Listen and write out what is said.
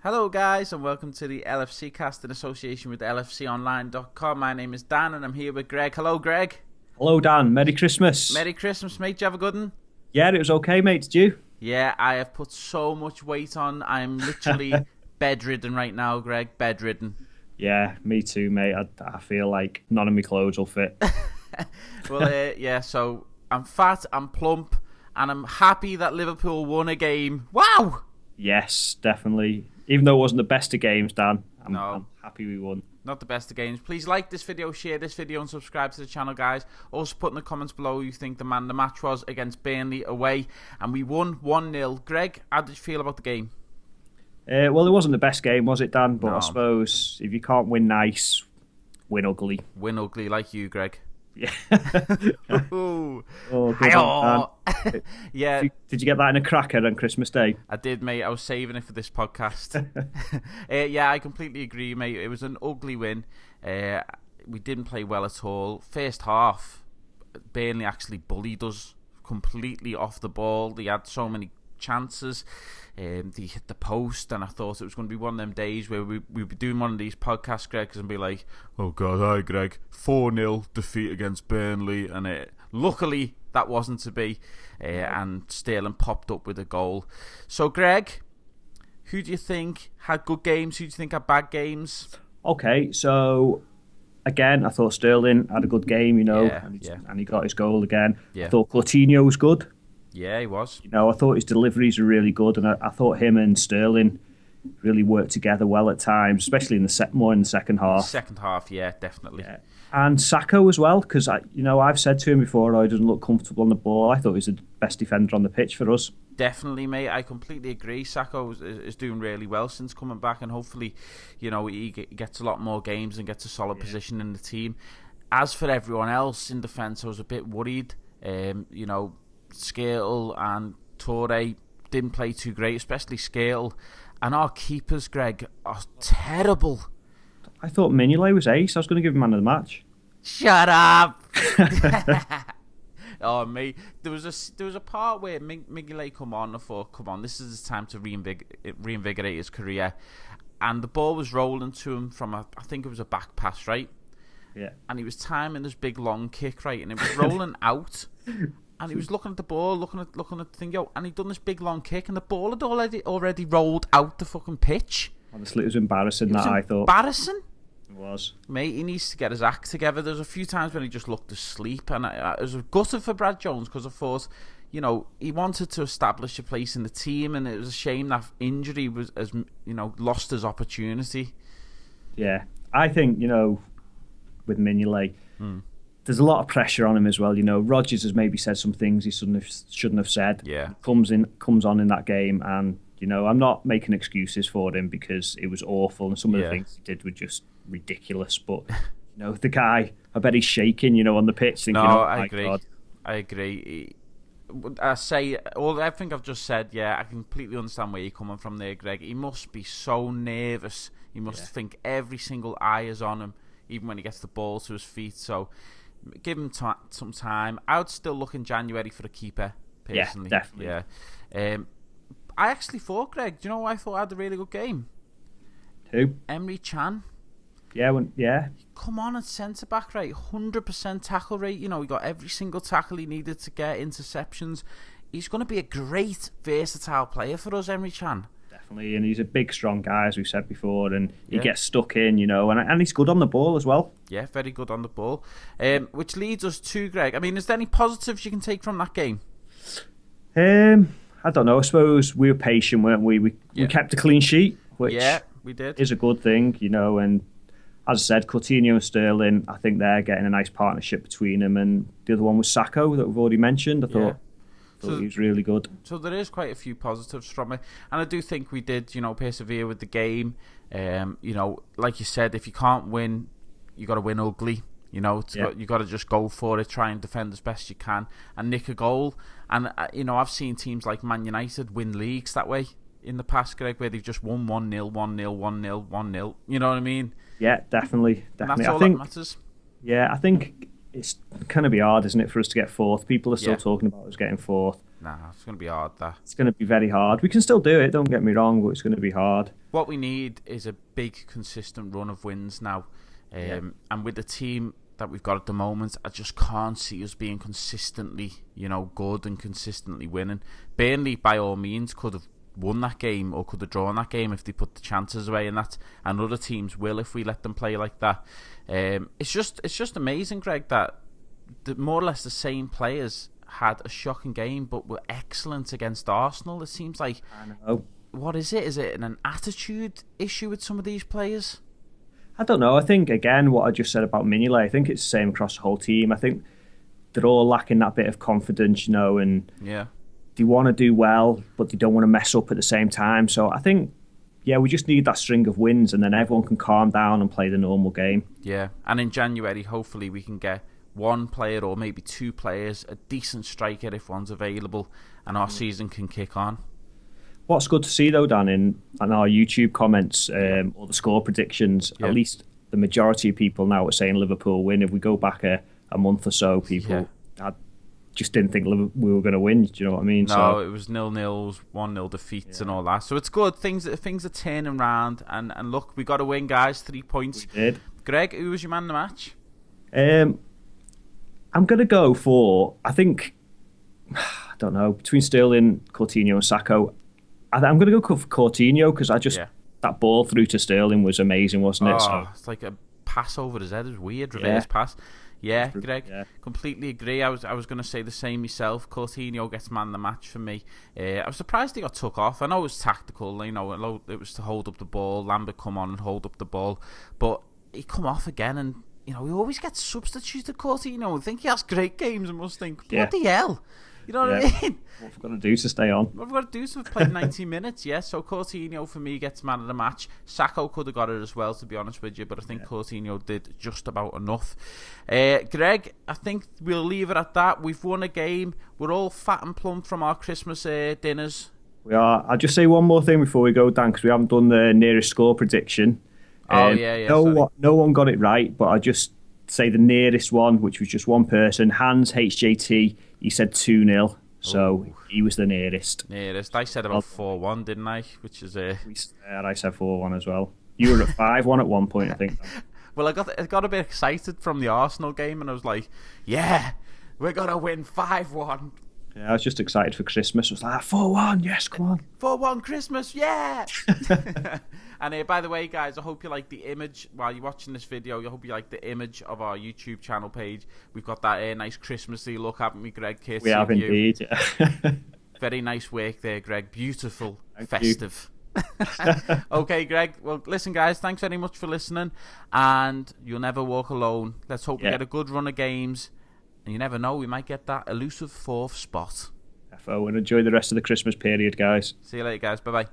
Hello guys and welcome to the LFC cast in association with LFConline.com. My name is Dan and I'm here with Greg. Hello Greg. Hello Dan, Merry Christmas. Merry Christmas mate, did you have a good one? Yeah, it was okay mate, did you? Yeah, I have put so much weight on. I'm literally bedridden right now, Greg, bedridden. Yeah, me too mate. I feel like none of my clothes will fit. Well, so I'm fat, I'm plump, and I'm happy that Liverpool won a game. Wow! Yes, definitely. Even though it wasn't the best of games, Dan, I'm happy we won. Not the best of games. Please like this video, share this video, and subscribe to the channel, guys. Also, put in the comments below who you think the man of the match was against Burnley away. And we won 1-0. Greg, how did you feel about the game? Well, it wasn't the best game, was it, Dan? But No. I suppose if you can't win nice, win ugly. Win ugly like you, Greg. Yeah. Ooh. Oh, good one, Dan. Yeah, Did you get that in a cracker on Christmas Day? I did, mate. I was saving it for this podcast. Yeah, I completely agree, mate. It was an ugly win. We didn't play well at all. First half, Burnley actually bullied us completely off the ball. They had so many chances. They hit the post, and I thought it was going to be one of them days where we'd be doing one of these podcasts, Greg, and be like, "Oh God, hi, Greg, 4-0 defeat against Burnley," and luckily that wasn't to be, and Sterling popped up with a goal. So, Greg, who do you think had good games? Who do you think had bad games? Okay, so again, I thought Sterling had a good game, Yeah, and he got his goal again. Yeah. I thought Coutinho was good. Yeah, he was. I thought his deliveries were really good, and I thought him and Sterling really worked together well at times, especially more in the second half. Second half, yeah, definitely. Yeah. And Sacco as well, because I've said to him before, he doesn't look comfortable on the ball. I thought he's the best defender on the pitch for us. Definitely, mate. I completely agree. Sacco is doing really well since coming back, and hopefully, he gets a lot more games and gets a solid position in the team. As for everyone else in defence, I was a bit worried. Scale and Torre didn't play too great, especially Scale. And our keepers, Greg, are terrible. I thought Mignolet was ace. I was going to give him man of the match. Shut up! Oh, mate. There was a part where Mignolet come on. I thought, come on, this is his time to reinvigorate his career. And the ball was rolling to him from I think it was a back pass, right? Yeah. And he was timing this big long kick, right? And it was rolling out. And he was looking at the ball, looking at the thing, and he'd done this big long kick, and the ball had already rolled out the fucking pitch. Honestly, it was embarrassing. I thought. Embarrassing. It was. Mate, he needs to get his act together. There's a few times when he just looked asleep, and I was gutted for Brad Jones because I thought, he wanted to establish a place in the team, and it was a shame that injury has lost his opportunity. Yeah, I think with Mignolet. There's a lot of pressure on him as well. Rodgers has maybe said some things he shouldn't have said. Yeah. Comes on in that game, and I'm not making excuses for him because it was awful, and some of the things he did were just ridiculous. But the guy, I bet he's shaking, on the pitch, thinking, No, "Oh I my agree. God." I agree. I say everything I've just said. Yeah, I completely understand where you're coming from there, Greg. He must be so nervous. He must think every single eye is on him, even when he gets the ball to his feet. So give him some time. I would still look in January for a keeper, personally. Yeah, definitely. Yeah. I actually thought, Greg, do you know who I thought had a really good game? Who? Emre Can. Yeah. Come on, at centre back, right? 100% tackle rate. He got every single tackle he needed to get, interceptions. He's going to be a great, versatile player for us, Emre Can. Definitely, and he's a big, strong guy, as we've said before, and he gets stuck in, and he's good on the ball as well. Yeah, very good on the ball. Which leads us to, Greg, I mean, is there any positives you can take from that game? I don't know. I suppose we were patient, weren't we? We kept a clean sheet, which we did. Is a good thing, and as I said, Coutinho and Sterling, I think they're getting a nice partnership between them, and the other one was Sacco that we've already mentioned. I thought he was really good. So there is quite a few positives from it, and I do think we did, persevere with the game. Like you said, if you can't win, you got to win ugly. You got to just go for it, try and defend as best you can, and nick a goal. And I've seen teams like Man United win leagues that way in the past, Greg, where they've just won 1-0, 1-0, 1-0, 1-0. You know what I mean? Yeah, definitely. And that's all that matters. Yeah, I think it's going to be hard, isn't it, for us to get fourth? People are still Yeah. talking about us getting fourth. Nah, it's going to be hard, that. It's going to be very hard. We can still do it, don't get me wrong, but it's going to be hard. What we need is a big, consistent run of wins now. And with the team that we've got at the moment, I just can't see us being consistently, good and consistently winning. Burnley, by all means, could have won that game or could have drawn that game if they put the chances away, and other teams will if we let them play like that. It's just amazing, Greg, that more or less the same players had a shocking game but were excellent against Arsenal. It seems like, I know. What is it? Is it an attitude issue with some of these players? I don't know. I think, again, what I just said about Mignolet, I think it's the same across the whole team. I think they're all lacking that bit of confidence, and they want to do well, but they don't want to mess up at the same time. So I think, we just need that string of wins, and then everyone can calm down and play the normal game. Yeah, and in January, hopefully we can get one player or maybe two players, a decent striker if one's available, and our season can kick on. What's good to see, though, Dan, in our YouTube comments or the score predictions, at least the majority of people now are saying Liverpool win. If we go back a month or so, people just didn't think we were going to win. Do you know what I mean? No, it was 0-0s, 1-0 defeats and all that. So it's good. Things are turning around. And look, we got to win, guys. 3 points. We did. Greg, who was your man in the match? I'm going to go for, I think, I don't know, between Sterling, Coutinho and Sacco. I'm going to go for Coutinho because that ball through to Sterling was amazing, wasn't it? So it's like a pass over his head. It was weird, reverse pass. Yeah, Greg, completely agree. I was going to say the same myself. Coutinho gets man of the match for me. I was surprised he got took off. I know it was tactical. It was to hold up the ball. Lambert come on and hold up the ball, but he come off again, and he always gets substituted. Coutinho, I think he has great games and must think, what the hell? You know what I mean? What we've got to do to stay on. What we've got to do is play 90 minutes, so Coutinho for me gets man of the match. Sacco could have got it as well, to be honest with you, but I think Coutinho did just about enough. Greg, I think we'll leave it at that. We've won a game. We're all fat and plump from our Christmas dinners. We are. I'll just say one more thing before we go, Dan, because we haven't done the nearest score prediction. No one got it right, but I just say the nearest one, which was just one person, Hans HJT. He said 2-0, so he was the nearest. I said about 4-1, didn't I? Which is I said 4-1 as well. You were at 5-1 at one point, I think. Well, I got a bit excited from the Arsenal game, and I was like, "Yeah, we're gonna win 5-1." Yeah, I was just excited for Christmas. I was like, 4-1, yes, come on. 4-1 Christmas, yeah! And by the way, guys, I hope you like the image while you're watching this video. I hope you like the image of our YouTube channel page. We've got that nice Christmassy look, haven't we, Greg? We have indeed, Very nice work there, Greg. Beautiful, festive. Okay, Greg. Well, listen, guys, thanks very much for listening. And you'll never walk alone. Let's hope we get a good run of games. And you never know, we might get that elusive 4th spot. And enjoy the rest of the Christmas period, guys. See you later, guys. Bye-bye.